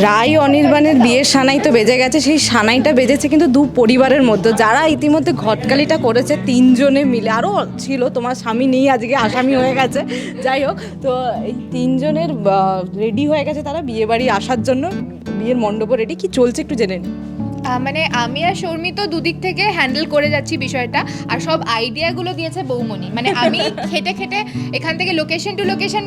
রায় অনির্বাণের বিয়ের সানাই তো বেজে গেছে, সেই সানাইটা বেজেছে কিন্তু দু পরিবারের মধ্যে, যারা ইতিমধ্যে ঘটকালিটা করেছে তিনজনে মিলে। আরও ছিল, তোমার স্বামী নেই আজকে, আসামি হয়ে গেছে। যাই হোক, তো এই তিনজনের রেডি হয়ে গেছে তারা বিয়ে বাড়ি আসার জন্য, বিয়ের মণ্ডপও রেডি। কি চলছে একটু জেনে নিই। মানে আমি আর শর্মি তো দুদিক থেকে হ্যান্ডেল করে যাচ্ছি বিষয়টা, আর সব আইডিয়াগুলো দিয়েছে বৌমনি। মানে আমি খেটে খেটে এখান থেকে লোকেশন টু লোকেশন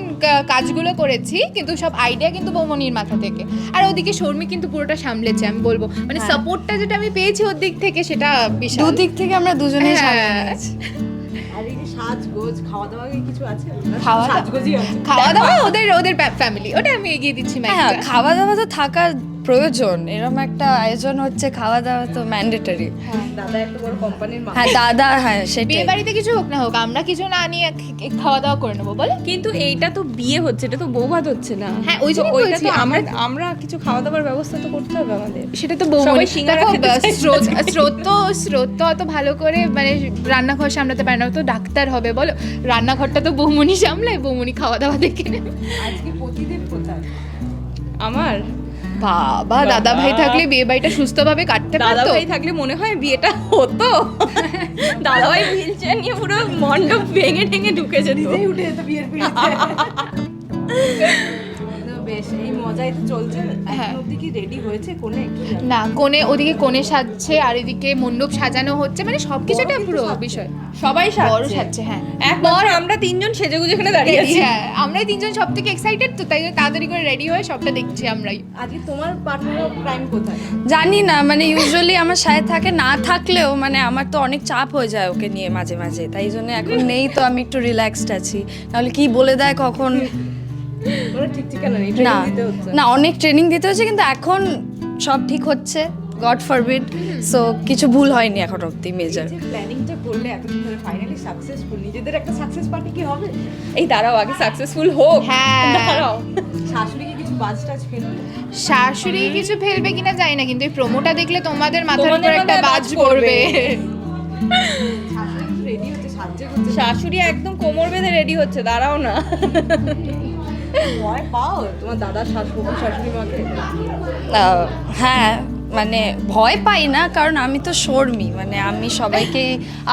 কাজগুলো করেছি, কিন্তু সব আইডিয়া কিন্তু বৌমনির মাথা থেকে। আর ওদিকে শর্মি কিন্তু পুরোটা সামলেছে, আমি বলবো। মানে সাপোর্টটা যেটা আমি পেয়েছি ওর দিক থেকে, সেটা বিশাল। দুদিক থেকে আমরা দুজনেই হ্যাঁ। আর এই যে সাজগোজ, খাওয়া দাওয়া কিছু আছে? খাওয়া দাওয়া ওদের ওদের ফ্যামিলি, ওটা আমি এগিয়ে দিচ্ছি। হ্যাঁ, খাওয়া দাওয়া তো থাকার প্রয়োজন, এরকম একটা আয়োজন হচ্ছে, খাওয়া দাওয়া তো ম্যান্ডেটরি। দাদা একটা বড় কোম্পানির মালিক। হ্যাঁ দাদা, হ্যাঁ সেটাই। বিয়ে বাড়িতে কিছু হোক না হোক, আমরা কিছু না নিয়ে খাওয়া দাওয়া করে নেবো, বলো। কিন্তু এইটা তো বিয়ে হচ্ছে, এটা তো বৌভাত হচ্ছে না। হ্যাঁ, ওই জন্য ওইটা বলছি, তো আমরা কিছু খাওয়া দাওয়ার ব্যবস্থা তো করতে হবে আমাদের। সেটা তো বৌমনি। সবাই সিঙ্গারা দেখো, খেতে চাইছে। স্রোত তো অত ভালো করে মানে রান্নাঘর সামলাতে পারে না, ও তো ডাক্তার হবে, বলো। রান্নাঘরটা তো বৌমনি সামলায়, বৌমনি খাওয়া দাওয়া দেখে নেবে। আজকে প্রতিদিন কোথায়? আমার বাবা, দাদা ভাই থাকলে বিয়ে বাড়িটা সুস্থভাবে কাটতে দাদা পারতো। ভাই থাকলে মনে হয় বিয়েটা হতো। দাদা ভাই হুইল চেয়ার নিয়ে পুরো মণ্ডপ ভেঙে ঠেঙে ঢুকে যেত। নিজেই উঠে যেত বিয়ের পিড়িতে। বেশ, এই মজাই তো চলছে। হ্যাঁ। এখন অবধি কি রেডি হয়েছে কোনে? একটু জানি। না, ওদিকে কোণে সাজছে, আর এদিকে মণ্ডপ সাজানো হচ্ছে, মানে সবকিছুটা পুরো বিষয়। সবাই বড় সাজছে। সাজছে, হ্যাঁ। একবার আমরা তিনজন সেজেগুজে এখানে দাঁড়িয়ে আছি। হ্যাঁ, আমরাই তিনজন সব থেকে এক্সাইটেড, তো তাই জন্য তাড়াতাড়ি করে রেডি হয়ে সবটা দেখছি আমরাই। আজকে তোমার পার্টনার অফ ক্রাইম কোথায়? জানি না, মানে ইউজুয়ালি আমার সাথে থাকে, না থাকলেও মানে আমার তো অনেক চাপ হয়ে যায় ওকে নিয়ে মাঝে মাঝে, তাই জন্য এখন নেই, তো আমি একটু রিল্যাক্সড আছি। নাহলে কি বলে দেয় কখন। ওরা ঠিক ঠিকানা নেই, না ট্রেনিং দিতে হচ্ছে। না, অনেক ট্রেনিং দিতে হচ্ছে, কিন্তু এখন সব ঠিক হচ্ছে, গড ফরবিড। সো কিছু ভুল হয়নি এখন অব্দি মেজর। যে প্ল্যানিংটা করলে এতদিন ধরে, ফাইনালি সাকসেসফুল, নিজেদের একটা সাকসেস পার্টি কি হবে? এই দাঁড়াও, আগে সাকসেসফুল হোক। হ্যাঁ। দাঁড়াও। শাশুড়িকে কিছু বাজ টাজ ফেলবে? শাশুড়ি কিছু ফেলবে কিনা জানি না, কিন্তু এই প্রোমোটা দেখলে তোমাদের মাথার উপর তোমাদের একটা মাথায় বাজ বাজ পড়বে। শাশুড়ি রেডি হচ্ছে, সাজছে করছে। শাশুড়ি একদম কোমর বেঁধে রেডি হচ্ছে, দাঁড়াও না। ভয় পাও তোমার দাদার শাশুড়ি মাকে? হ্যাঁ, মানে ভয় পাই না, কারণ আমি তো শর্মী, মানে আমি সবাইকে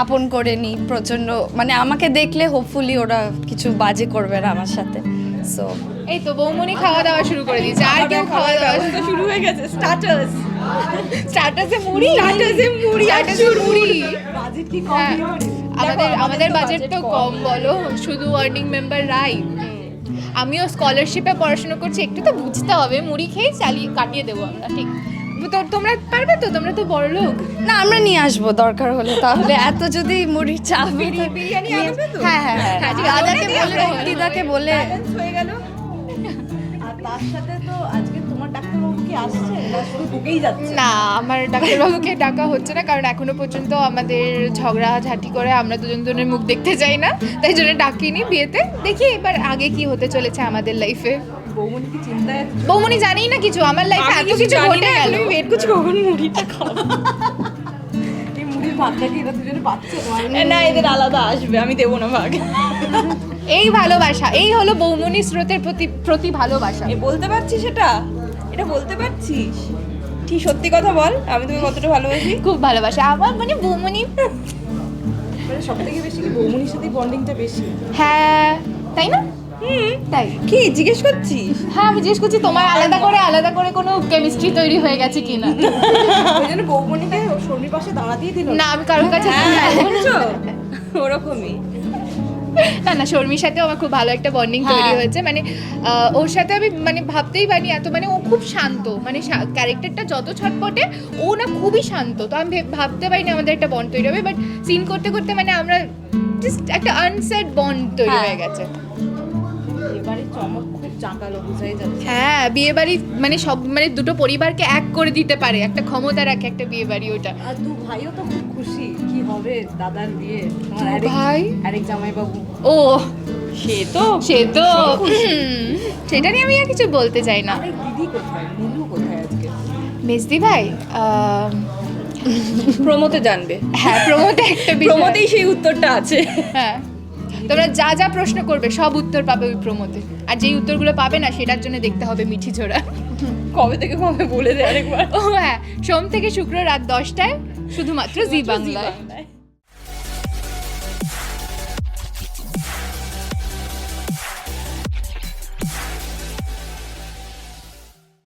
আপন করে নিই প্রচণ্ড, মানে আমাকে দেখলে হোপফুলি ওরা কিছু বাজে করবে না আমার সাথে। সো এই তো বৌমনি খাওয়া দাওয়া শুরু করে দিয়েছে, আর কেউ খাওয়া দাওয়া ব্যবস্থা শুরু হয়ে গেছে। স্টার্টার্স স্টার্টাসে মুড়ি, স্টার্টাসে মুড়ি আর স্টার্টাসে মুড়ি। বাজেট কি কম? হ্যাঁ, আমাদের আমাদের তো বাজেট তো কম, বলো, শুধু আর্নিং মেম্বার রাই। আমিও স্কলারশিপে পড়াশোনা করছি, একটু তো বুঝতে হবে, মুড়ি খেয়ে কাটিয়ে দেবো আমরা, ঠিক। তো তোমরা পারবে তো, তোমরা তো বড় লোক। না, আমরা নিয়ে আসবো দরকার হলে, তাহলে এত যদি মুড়ির চাপ। বিরিয়ানি আনবে তো? হ্যাঁ হ্যাঁ হ্যাঁ, হ্যাঁ, ঠিক আছে, দাদাকে ওটা বলে, দিয়ে দিদাকে বলে। ব্যালেন্স হয়ে গেল। আর তার সাথে তো আজকে তোমার ডাক্তারবাবু কি আসছে না শুধু ঢুকেই যাচ্ছে? না, আমার ডাক্তারবাবুকে ডাকা হচ্ছে না, কারণ এখনো পর্যন্ত আমাদের ঝগড়াঝাটি করে আমরা দুজনের মুখ দেখতে চাই না, তাই জন্য ডাকিনি বিয়েতে। দেখি এবার আগে কি হতে চলেছে আমাদের লাইফে। বৌমনি কি চিন্তায় আছে? বৌমনি জানি না কিছু, আমার লাইফে এত কিছু ঘটে গেল। আমি ওয়েট করছি কখন মুড়িটা খাবো। এই মুড়ির ভাতটা কি এরা দুজনে পাচ্ছে? না, এদের আলাদা আসবে, আমি দেবো না ভাগ। এই ভালোবাসা, এই হলো বৌমনি স্রোতের প্রতি ভালোবাসা। এ বলতে পারছিস এটা বলতে পারছিস? ঠিক সত্যি কথা বল, আমি তোকে কতটা ভালোবাসি। খুব ভালোবাসা আমার, মানে বৌমনি। মানে সব থেকে বেশি কি বৌমনির সাথে বন্ডিংটা বেশি? হ্যাঁ, তাই না? তাই। কি জিজ্ঞেস করছিস? হ্যাঁ, আমি জিজ্ঞেস করছি তোমার আলাদা করে কোনো কেমিস্ট্রি তৈরি হয়ে গেছে কিনা। ওই জন্য বৌমনিকে শর্মির পাশে দাঁড়াতেই দিল না, আমি কারোর কাছে হ্যাঁ, বুঝছো? ওরকমই। না, শর্মির সাথে আমার খুব ভালো একটা বন্ডিং তৈরি হয়েছে। মানে ওর সাথে আমি মানে ভাবতেই পারিনি এত, মানে ও খুব শান্ত, মানে ক্যারেক্টারটা যত ছটপটে, ও না খুবই শান্ত। তো আমি ভাবতে পারিনি আমাদের একটা বন্ড তৈরি হবে, বাট সিন করতে করতে মানে আমরা জাস্ট একটা আনসেড বন্ড তৈরি হয়ে গেছে। এবারে চমক খুব জাঁকালো, বোঝাই যাচ্ছে। হ্যাঁ, বিয়ে বাড়ি মানে সব, মানে দুটো পরিবারকে এক করে দিতে পারে, একটা ক্ষমতা রাখে একটা বিয়ে বাড়ি ওটা। আর দু ভাইও তো খুব খুশি, কি হবে দাদার বিয়ে, তোমার দু ভাই? আরেক জামাইবাবু। ও, সে তো সেটা নিয়ে আমি আর কিছু বলতে চাই না। আরে দিদি কোথায়, নীলু কোথায় আজকে? মেজদি ভাই, প্রমোতে জানবে। হ্যাঁ, প্রমোতে একটা বিষয়। প্রমোতেই সেই উত্তরটা আছে। হ্যাঁ, তোমরা যা যা প্রশ্ন করবে সব উত্তর পাবে ওই প্রোমোতে, আর যেই উত্তরগুলো পাবে না সেটার জন্য দেখতে হবে মিঠি ঝোড়া। কবে থেকে কবে বলে দে আরেকবার। ও হ্যাঁ, সোম থেকে শুক্র রাত 10টায় শুধুমাত্র জি বাংলায়।